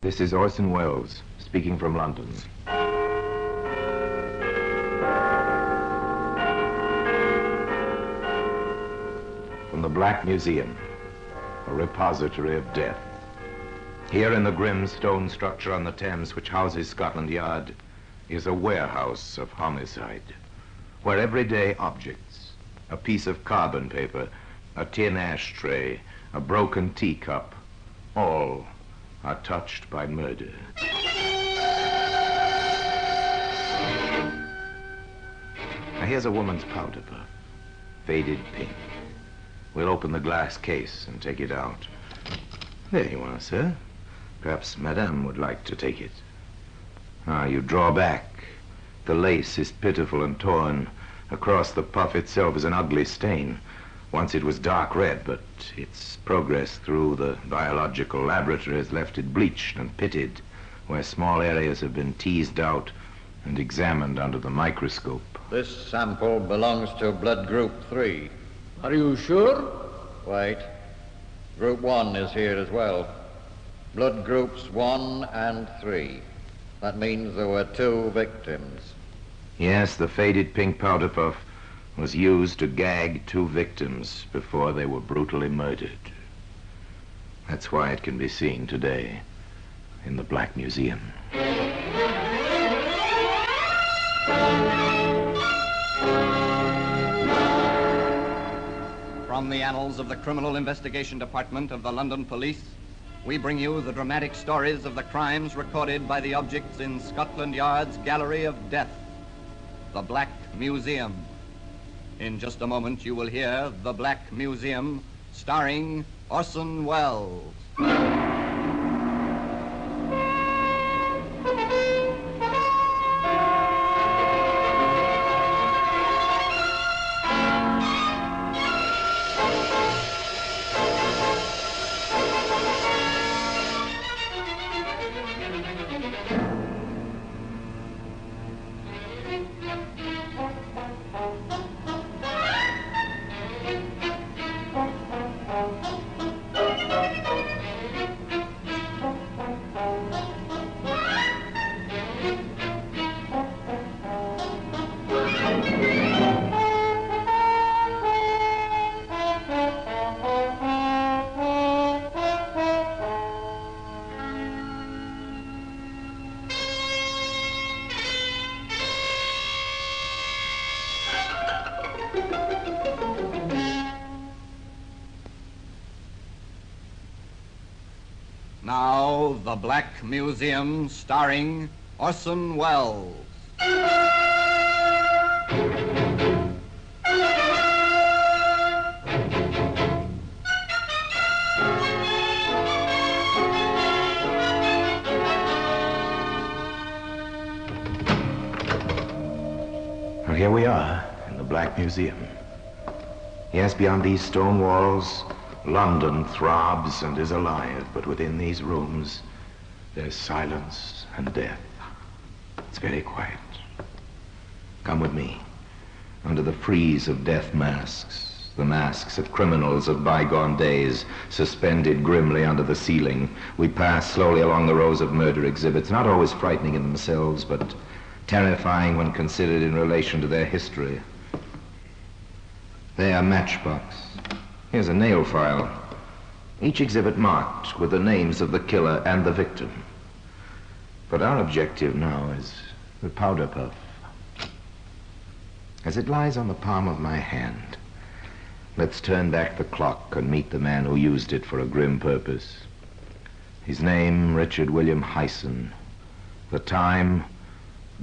This is Orson Welles, speaking from London. From the Black Museum, a repository of death. Here in the grim stone structure on the Thames which houses Scotland Yard is a warehouse of homicide, where everyday objects, a piece of carbon paper, a tin ashtray, a broken teacup, all are touched by murder. Now here's a woman's powder puff, faded pink. We'll open the glass case and take it out. There you are, sir. Perhaps Madame would like to take it. Ah, you draw back. The lace is pitiful and torn. Across the puff itself is an ugly stain. Once it was dark red, but its progress through the biological laboratory has left it bleached and pitted, where small areas have been teased out and examined under the microscope. This sample belongs to blood group 3. Are you sure? Wait. Group 1 is here as well. Blood groups 1 and 3. That means there were 2 victims. Yes, the faded pink powder puff was used to gag 2 victims before they were brutally murdered. That's why it can be seen today in the Black Museum. From the annals of the Criminal Investigation Department of the London Police, we bring you the dramatic stories of the crimes recorded by the objects in Scotland Yard's Gallery of Death, the Black Museum. In just a moment, you will hear The Black Museum, starring Orson Welles. Now, The Black Museum, starring Orson Welles. Well, here we are in the Black Museum. Yes, beyond these stone walls, London throbs and is alive, but within these rooms, there's silence and death. It's very quiet. Come with me. Under the frieze of death masks, the masks of criminals of bygone days, suspended grimly under the ceiling, we pass slowly along the rows of murder exhibits, not always frightening in themselves, but terrifying when considered in relation to their history. There, matchbox. Here's a nail file. Each exhibit marked with the names of the killer and the victim. But our objective now is the powder puff. As it lies on the palm of my hand, let's turn back the clock and meet the man who used it for a grim purpose. His name, Richard William Hyson. The time,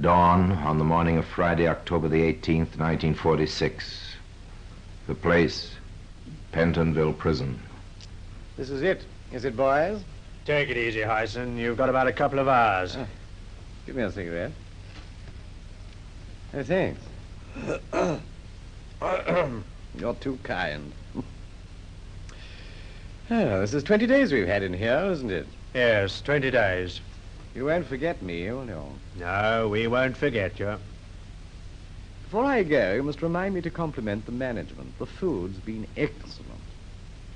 dawn on the morning of Friday, October the 18th, 1946. The place, Pentonville Prison. This is it it, boys? Take it easy, Hyson. You've got about a couple of hours. Give me a cigarette. Hey, thanks. You're too kind. This is 20 days we've had in here, isn't it? Yes, 20 days. You won't forget me, will you? No, we won't forget you. Before I go, you must remind me to compliment the management. The food's been excellent.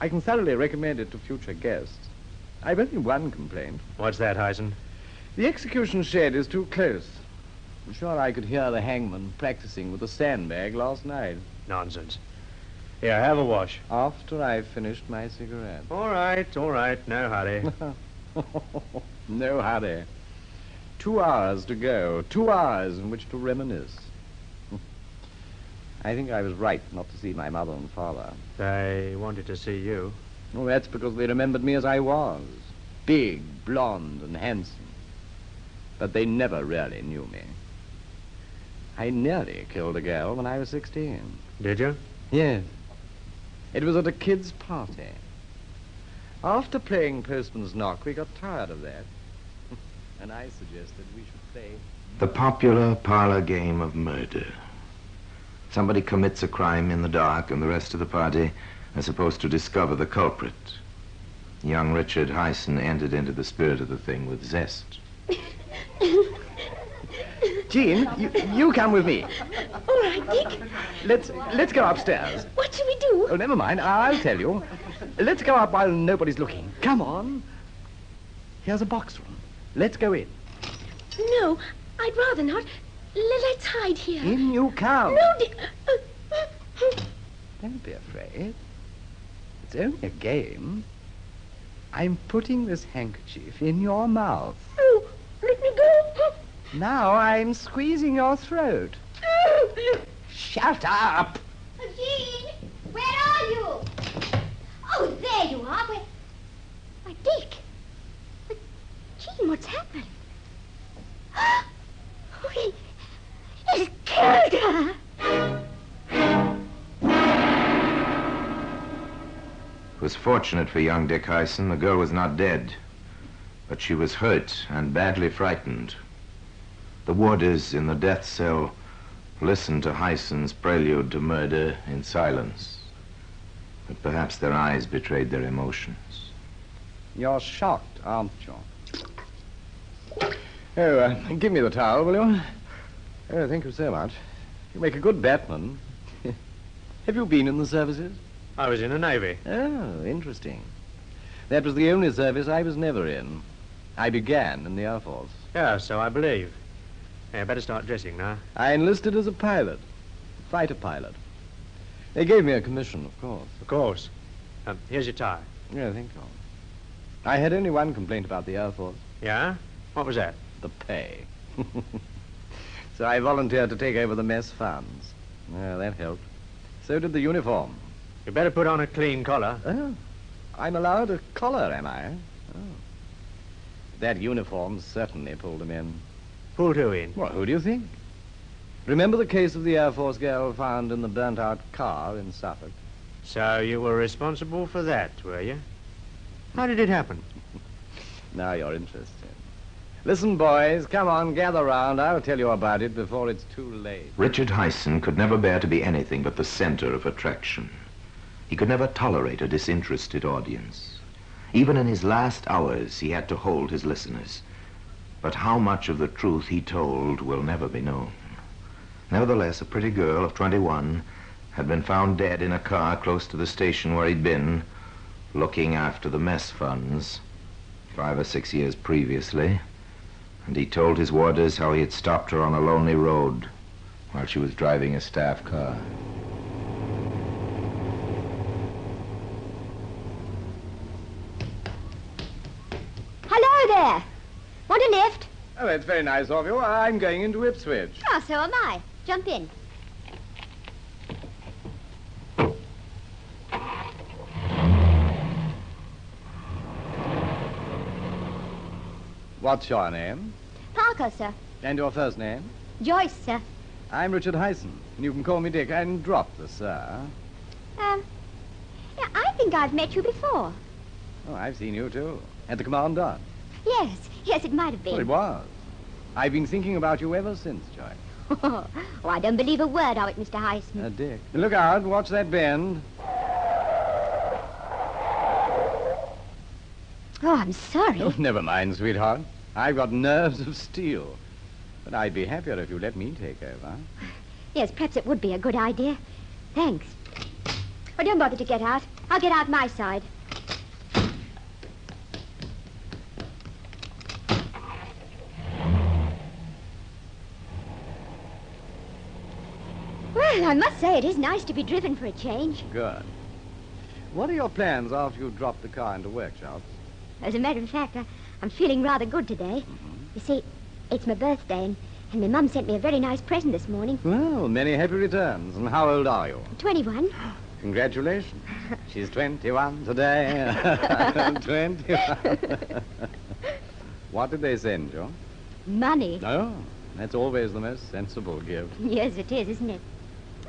I can thoroughly recommend it to future guests. I've only one complaint. What's that, Hyson? The execution shed is too close. I'm sure I could hear the hangman practicing with a sandbag last night. Nonsense. Here, have a wash. After I've finished my cigarette. All right. No hurry. No hurry. 2 hours to go. 2 hours in which to reminisce. I think I was right not to see my mother and father. They wanted to see you. Well, that's because they remembered me as I was. Big, blonde, and handsome. But they never really knew me. I nearly killed a girl when I was 16. Did you? Yes. It was at a kid's party. After playing Postman's Knock, we got tired of that. And I suggested we should play... The popular parlor game of murder. Somebody commits a crime in the dark, and the rest of the party are supposed to discover the culprit. Young Richard Hyson entered into the spirit of the thing with zest. Jean, you come with me. All right, Dick. Let's go upstairs. What shall we do? Oh, never mind. I'll tell you. Let's go up while nobody's looking. Come on. Here's a box room. Let's go in. No, I'd rather not. Let's hide here. In you come. No, Dick. Don't be afraid. It's only a game. I'm putting this handkerchief in your mouth. Oh, let me go. Now I'm squeezing your throat. Shut up! Jean, where are you? Oh, there you are. Why, Dick. But, Jean, what's happened? Oh, he's killed her. It was fortunate for young Dick Hyson the girl was not dead, but she was hurt and badly frightened. The warders in the death cell listened to Hyson's prelude to murder in silence, but perhaps their eyes betrayed their emotions. You're shocked, aren't you? Oh, give me the towel, will you? Oh, thank you so much. You make a good batman. Have you been in the services? I was in the Navy. Oh, interesting. That was the only service I was never in. I began in the Air Force. Yeah, so I believe. Yeah, better start dressing now. I enlisted as a pilot, fighter pilot. They gave me a commission, of course. Of course. Here's your tie. Yeah, thank you. I had only one complaint about the Air Force. Yeah? What was that? The pay. So I volunteered to take over the mess funds. Well, that helped. So did the uniform. You better put on a clean collar. Oh, I'm allowed a collar, am I? Oh. That uniform certainly pulled him in. Pulled who in? Well, who do you think? Remember the case of the Air Force girl found in the burnt-out car in Suffolk? So you were responsible for that, were you? How did it happen? Now you're interested. Listen, boys, come on, gather round. I'll tell you about it before it's too late. Richard Hyson could never bear to be anything but the center of attraction. He could never tolerate a disinterested audience. Even in his last hours, he had to hold his listeners. But how much of the truth he told will never be known. Nevertheless, a pretty girl of 21 had been found dead in a car close to the station where he'd been, looking after the mess funds 5 or 6 years previously. And he told his warders how he had stopped her on a lonely road while she was driving a staff car. Hello there. Want a lift? Oh, that's very nice of you. I'm going into Ipswich. Oh, so am I. Jump in. What's your name? Parker, sir. And your first name? Joyce, sir. I'm Richard Hyson. You can call me Dick, and drop the sir. Yeah, I think I've met you before. Oh, I've seen you, too. At the Commandant. Yes, it might have been. Well, it was. I've been thinking about you ever since, Joyce. Oh, I don't believe a word of it, Mr. Hyson. Dick. Look out. Watch that bend. Oh, I'm sorry. Oh, never mind, sweetheart. I've got nerves of steel. But I'd be happier if you let me take over. Yes, perhaps it would be a good idea. Thanks. Oh, don't bother to get out. I'll get out my side. Well, I must say it is nice to be driven for a change. Good. What are your plans after you drop the car into workshop? As a matter of fact, I'm feeling rather good today. You see, it's my birthday, and my mum sent me a very nice present this morning. Well, many happy returns. And how old are you? 21. Congratulations. She's 21 today. 21. What did they send you? Money. Oh, that's always the most sensible gift. Yes, it is, isn't it?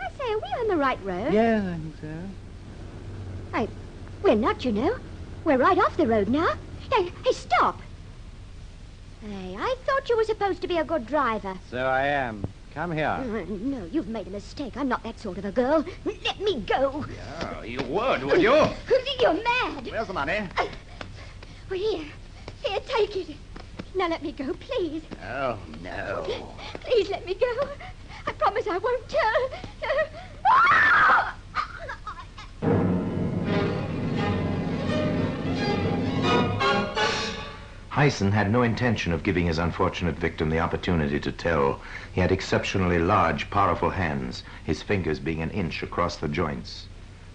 I say, are we on the right road? Yeah, I think so. We're not, you know. We're right off the road now. Hey, stop. Hey, I thought you were supposed to be a good driver. So I am. Come here. No, you've made a mistake. I'm not that sort of a girl. Let me go. Yeah, you would you? You're mad. Where's the money? Well, here, take it. Now let me go, please. Oh, no. Please let me go. I promise I won't tell. Ah! Hyson had no intention of giving his unfortunate victim the opportunity to tell. He had exceptionally large, powerful hands, his fingers being an inch across the joints.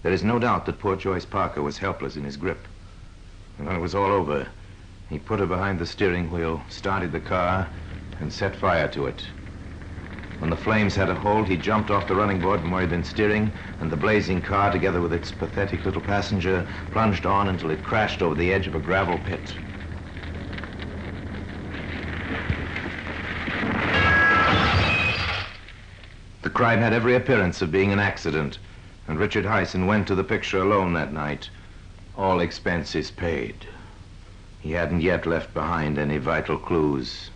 There is no doubt that poor Joyce Parker was helpless in his grip. And when it was all over, he put her behind the steering wheel, started the car, and set fire to it. When the flames had a hold, he jumped off the running board from where he'd been steering, and the blazing car, together with its pathetic little passenger, plunged on until it crashed over the edge of a gravel pit. The crime had every appearance of being an accident, and Richard Hyson went to the picture alone that night, all expenses paid. He hadn't yet left behind any vital clues,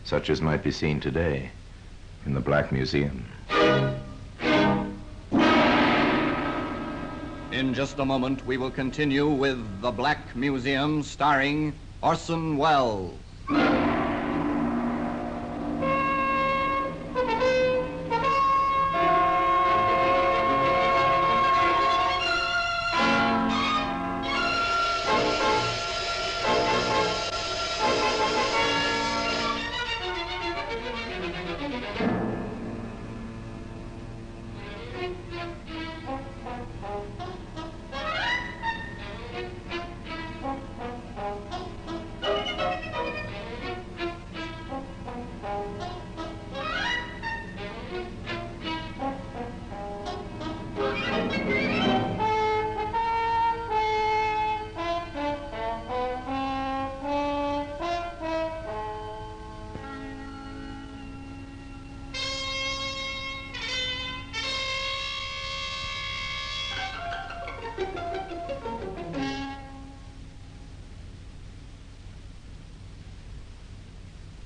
such as might be seen today in the Black Museum. In just a moment, we will continue with The Black Museum, starring Orson Welles.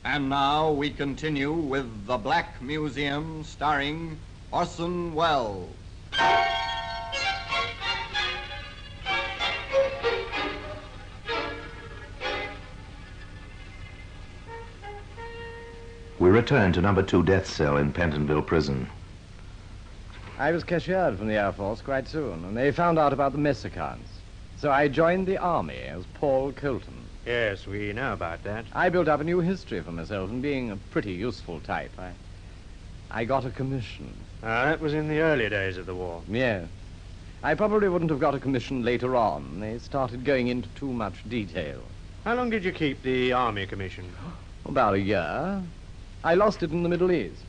And now we continue with The Black Museum, starring Orson Welles. We returned to number 2 death cell in Pentonville Prison. I was cashiered from the Air Force quite soon, and they found out about the mess accounts. So I joined the Army as Paul Colton. Yes, we know about that. I built up a new history for myself, and being a pretty useful type, I got a commission. That was in the early days of the war. Yeah. I probably wouldn't have got a commission later on. They started going into too much detail. How long did you keep the Army commission? About a year. I lost it in the Middle East.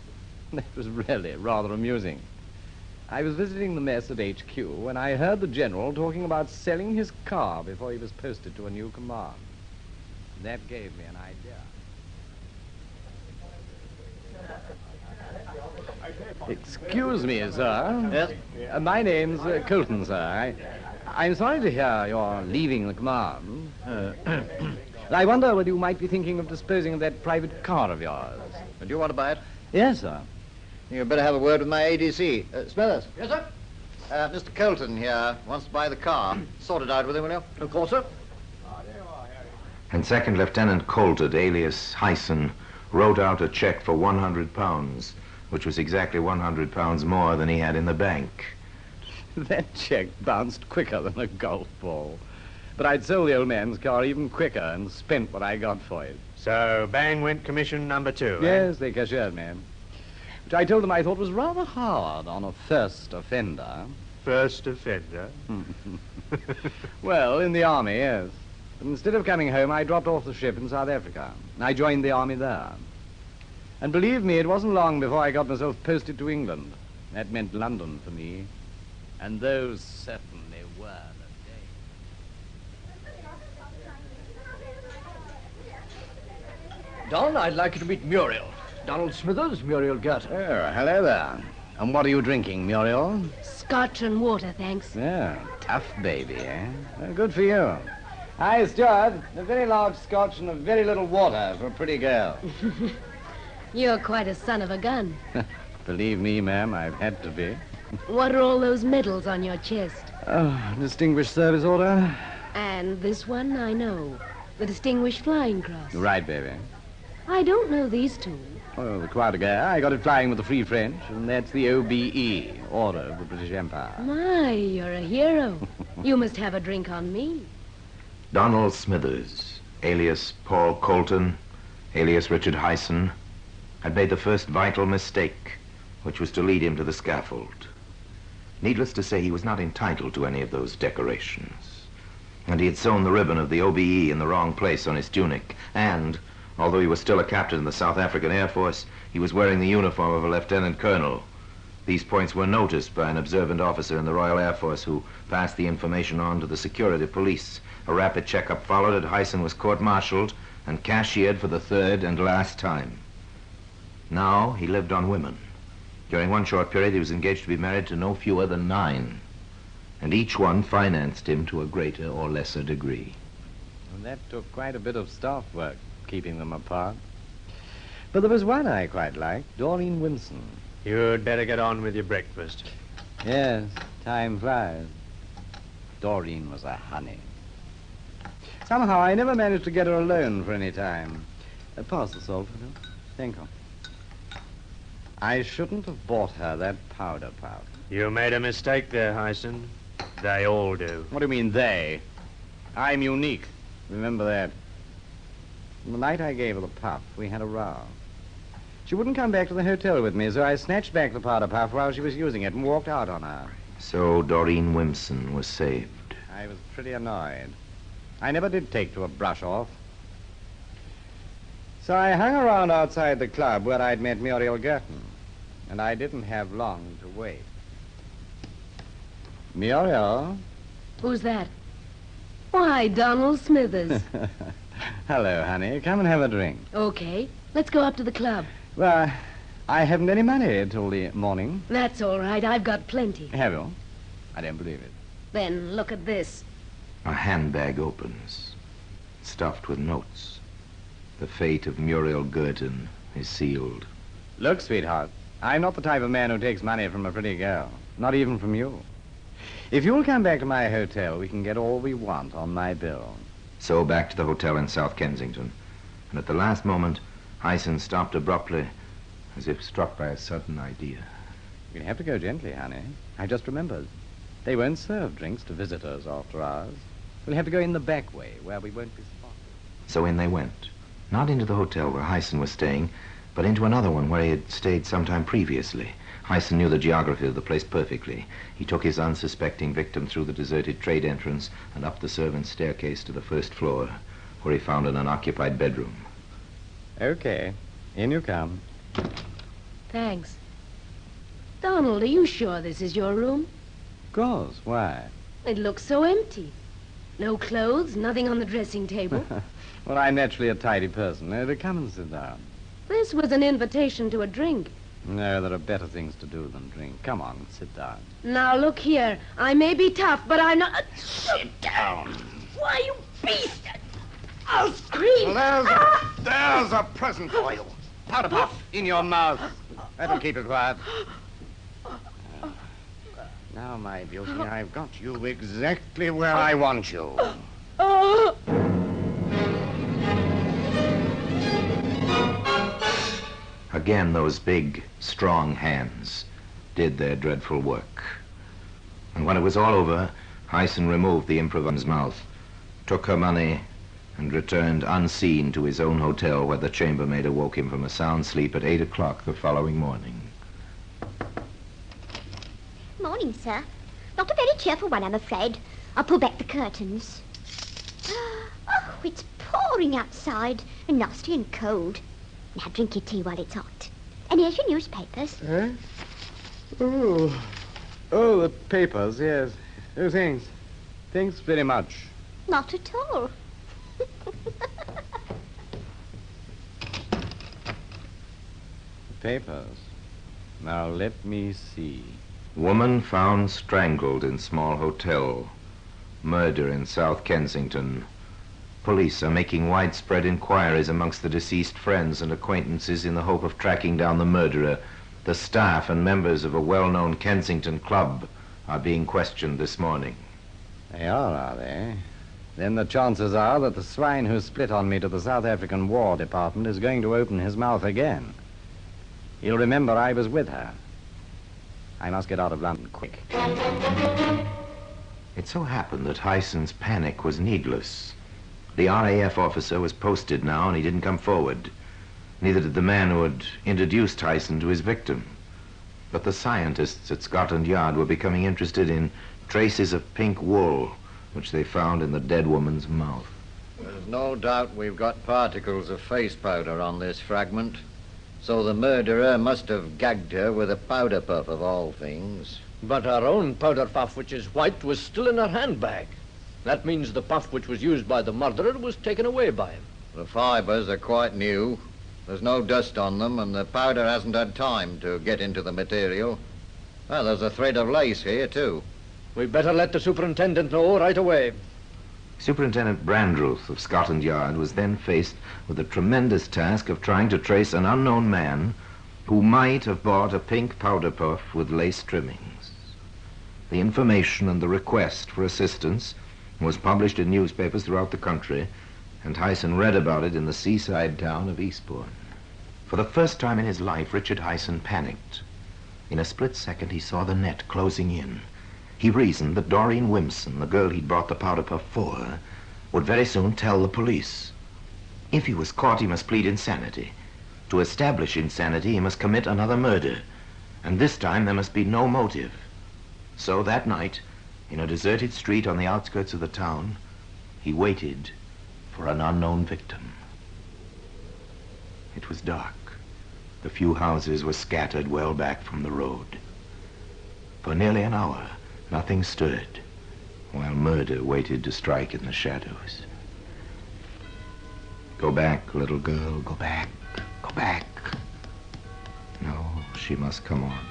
That was really rather amusing. I was visiting the mess at HQ when I heard the general talking about selling his car before he was posted to a new command. That gave me an idea. Excuse me, sir. Yes? My name's Colton, sir. I'm sorry to hear you're leaving the command. I wonder whether you might be thinking of disposing of that private car of yours. Do you want to buy it? Yes, sir. You'd better have a word with my ADC. Smithers. Yes, sir? Mr. Colton here wants to buy the car. Sort it out with him, will you? Of course, sir. And Second Lieutenant Colton, alias Hyson, wrote out a check for £100, which was exactly £100 more than he had in the bank. That check bounced quicker than a golf ball. But I'd sold the old man's car even quicker and spent what I got for it. So, bang went commission number 2, Yes, they cashiered me. which I told them I thought was rather hard on a first offender. First offender? Well, in the army, yes. But instead of coming home, I dropped off the ship in South Africa. I joined the army there. And believe me, it wasn't long before I got myself posted to England. That meant London for me. And those certainly were the days. Don, I'd like you to meet Muriel. Donald Smithers, Muriel Girton. Oh, hello there. And what are you drinking, Muriel? Scotch and water, thanks. Yeah, tough baby, eh? Well, good for you. Hi, Stuart. A very large scotch and a very little water for a pretty girl. You're quite a son of a gun. Believe me, ma'am, I've had to be. What are all those medals on your chest? Oh, Distinguished Service Order. And this one, I know. The Distinguished Flying Cross. Right, baby. I don't know these two. Oh, the Croix de Guerre. I got it flying with the Free French, and that's the OBE, Order of the British Empire. My, you're a hero. You must have a drink on me. Donald Smithers, alias Paul Colton, alias Richard Hyson, had made the first vital mistake, which was to lead him to the scaffold. Needless to say, he was not entitled to any of those decorations. And he had sewn the ribbon of the OBE in the wrong place on his tunic. And, although he was still a captain in the South African Air Force, he was wearing the uniform of a lieutenant colonel. These points were noticed by an observant officer in the Royal Air Force who passed the information on to the security police. A rapid checkup followed, and Hyson was court-martialed and cashiered for the third and last time. Now he lived on women. During one short period, he was engaged to be married to no fewer than 9, and each one financed him to a greater or lesser degree. Well, that took quite a bit of staff work, keeping them apart. But there was one I quite liked, Doreen Winston. You'd better get on with your breakfast. Yes, time flies. Doreen was a honey. Somehow I never managed to get her alone for any time. Pass the salt, will you? Thank you. I shouldn't have bought her that powder puff. You made a mistake there, Hyson. They all do. What do you mean, they? I'm unique. Remember that. The night I gave her the puff, we had a row. She wouldn't come back to the hotel with me, so I snatched back the powder puff while she was using it and walked out on her. So Doreen Winston was saved. I was pretty annoyed. I never did take to a brush-off. So I hung around outside the club where I'd met Muriel Girton, and I didn't have long to wait. Muriel? Who's that? Why, Donald Smithers. Hello, honey. Come and have a drink. Okay, let's go up to the club. Well, I haven't any money till the morning. That's all right, I've got plenty. Have you? I don't believe it. Then look at this. A handbag opens, stuffed with notes. The fate of Muriel Girton is sealed. Look, sweetheart, I'm not the type of man who takes money from a pretty girl. Not even from you. If you'll come back to my hotel, we can get all we want on my bill. So back to the hotel in South Kensington. And at the last moment, Hyson stopped abruptly, as if struck by a sudden idea. You'll have to go gently, honey. I just remembered. They won't serve drinks to visitors after hours. We'll have to go in the back way, where we won't be spotted. So in they went. Not into the hotel where Hyson was staying, but into another one where he had stayed some time previously. Hyson knew the geography of the place perfectly. He took his unsuspecting victim through the deserted trade entrance and up the servants' staircase to the first floor, where he found an unoccupied bedroom. Okay, in you come. Thanks. Donald, are you sure this is your room? Of course, why? It looks so empty. No clothes, nothing on the dressing table. Well, I'm naturally a tidy person. Come and sit down. This was an invitation to a drink. No, there are better things to do than drink. Come on, sit down. Now, look here. I may be tough, but I'm not... Sit down. Why, you beast! I'll scream. Well, there's a present for you. Powder puff in your mouth. That'll keep it quiet. Now, my beauty, I've got you exactly where I want you. Again, those big, strong hands did their dreadful work. And when it was all over, Hyson removed the improviser's mouth, took her money, and returned unseen to his own hotel, where the chambermaid awoke him from a sound sleep at 8 o'clock the following morning. morning, sir. Not a very cheerful one, I'm afraid. I'll pull back the curtains. Oh, it's pouring outside, and nasty and cold. Now drink your tea while it's hot. And here's your newspapers. Eh? Oh. Oh, the papers, yes. Oh, thanks. Thanks very much. Not at all. Papers. Now, let me see. Woman found strangled in small hotel. Murder in South Kensington. Police are making widespread inquiries amongst the deceased friends and acquaintances in the hope of tracking down the murderer. The staff and members of a well-known Kensington club are being questioned this morning. They are they? Then the chances are that the swine who split on me to the South African War Department is going to open his mouth again. He'll remember I was with her. I must get out of London quick. It so happened that Hyson's panic was needless. The RAF officer was posted now, and he didn't come forward. Neither did the man who had introduced Hyson to his victim. But the scientists at Scotland Yard were becoming interested in traces of pink wool, which they found in the dead woman's mouth. There's no doubt we've got particles of face powder on this fragment. So the murderer must have gagged her with a powder puff of all things. But her own powder puff, which is white, was still in her handbag. That means the puff which was used by the murderer was taken away by him. The fibers are quite new. There's no dust on them, and the powder hasn't had time to get into the material. Well, there's a thread of lace here, too. We'd better let the superintendent know right away. Superintendent Brandruth of Scotland Yard was then faced with the tremendous task of trying to trace an unknown man who might have bought a pink powder puff with lace trimmings. The information and the request for assistance was published in newspapers throughout the country, and Hyson read about it in the seaside town of Eastbourne. For the first time in his life, Richard Hyson panicked. In a split second, he saw the net closing in. He reasoned that Doreen Wimpson, the girl he'd brought the powder puff for, would very soon tell the police. If he was caught, he must plead insanity. To establish insanity, he must commit another murder. And this time, there must be no motive. So that night, in a deserted street on the outskirts of the town, he waited for an unknown victim. It was dark. The few houses were scattered well back from the road. For nearly an hour, nothing stirred, while murder waited to strike in the shadows. Go back, little girl, go back, go back. No, she must come on.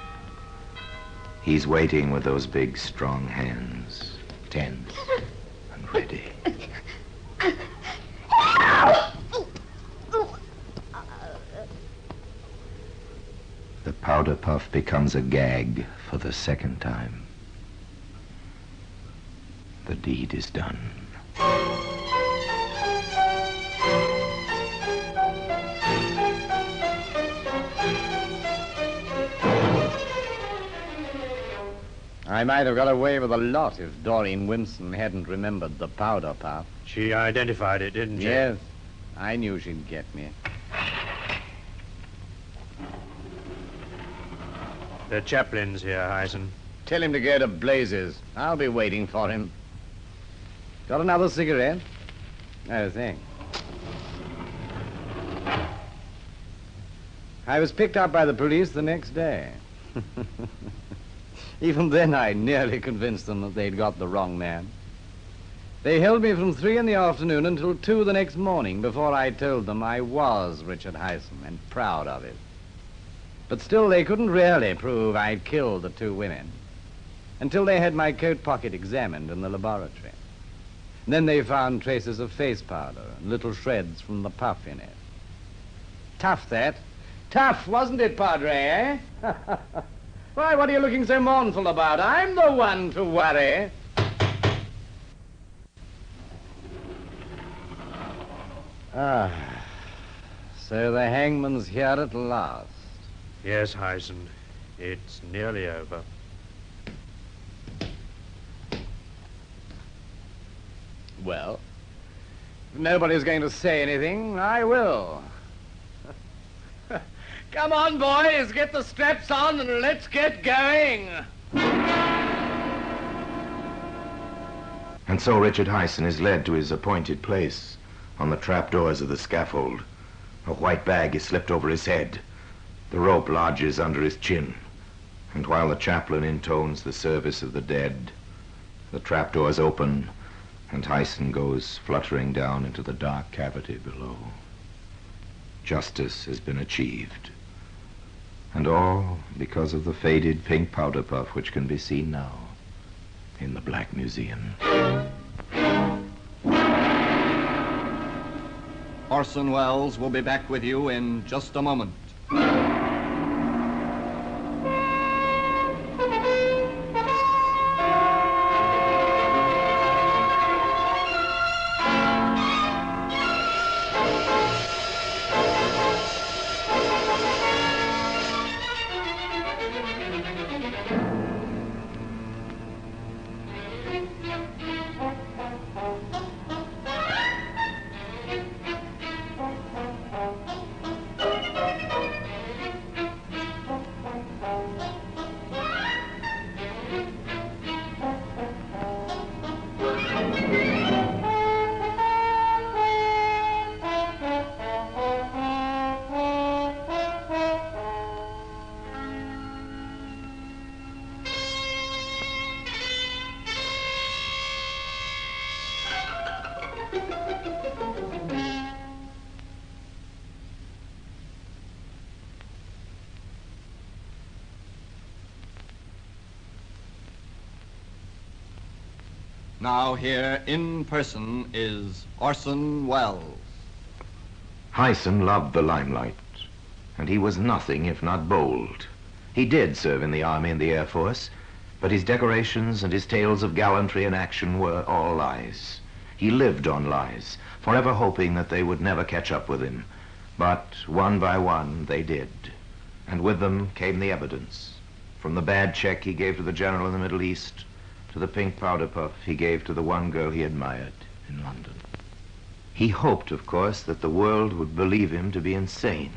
He's waiting with those big, strong hands, tense and ready. The powder puff becomes a gag for the second time. The deed is done. I might have got away with a lot if Doreen Wimpson hadn't remembered the powder puff. She identified it, didn't she? Yes, I knew she'd get me. The chaplain's here, Hyson. Tell him to go to blazes. I'll be waiting for him. Got another cigarette? No, thanks. I was picked up by the police the next day. Even then, I nearly convinced them that they'd got the wrong man. They held me from 3 in the afternoon until 2 the next morning before I told them I was Richard Hyson and proud of it. But still, they couldn't really prove I'd killed the 2 women until they had my coat pocket examined in the laboratory. Then they found traces of face powder and little shreds from the puff in it. Tough, that. Tough, wasn't it, Padre, eh? Why, what are you looking so mournful about? I'm the one to worry. Ah, so the hangman's here at last. Yes, Hyson. It's nearly over. Well, if nobody's going to say anything, I will. Come on, boys, get the straps on and let's get going. And so Richard Hyson is led to his appointed place on the trapdoors of the scaffold. A white bag is slipped over his head. The rope lodges under his chin. And while the chaplain intones the service of the dead, the trapdoors open and Hyson goes fluttering down into the dark cavity below. Justice has been achieved. And all because of the faded pink powder puff which can be seen now in the Black Museum. Orson Welles will be back with you in just a moment. Now here in person is Orson Welles. Hyson loved the limelight, and he was nothing if not bold. He did serve in the Army and the Air Force, but his decorations and his tales of gallantry and action were all lies. He lived on lies, forever hoping that they would never catch up with him. But one by one, they did. And with them came the evidence. From the bad check he gave to the general in the Middle East, to the pink powder puff he gave to the one girl he admired in London. He hoped, of course, that the world would believe him to be insane.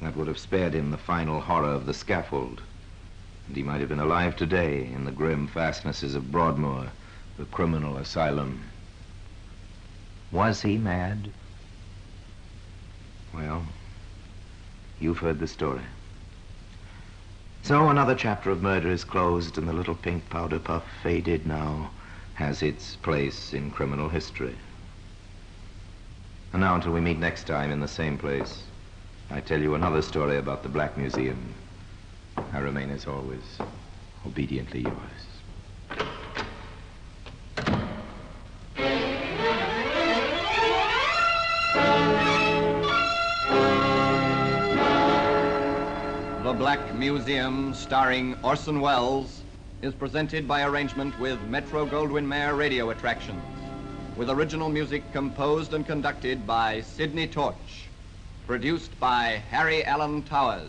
That would have spared him the final horror of the scaffold, and he might have been alive today in the grim fastnesses of Broadmoor, the criminal asylum. Was he mad? Well, you've heard the story. So another chapter of murder is closed, and the little pink powder puff, faded now, has its place in criminal history. And now, until we meet next time in the same place, I tell you another story about the Black Museum. I remain, as always, obediently yours. The Black Museum, starring Orson Welles, is presented by arrangement with Metro-Goldwyn-Mayer Radio Attractions, with original music composed and conducted by Sidney Torch, produced by Harry Allen Towers.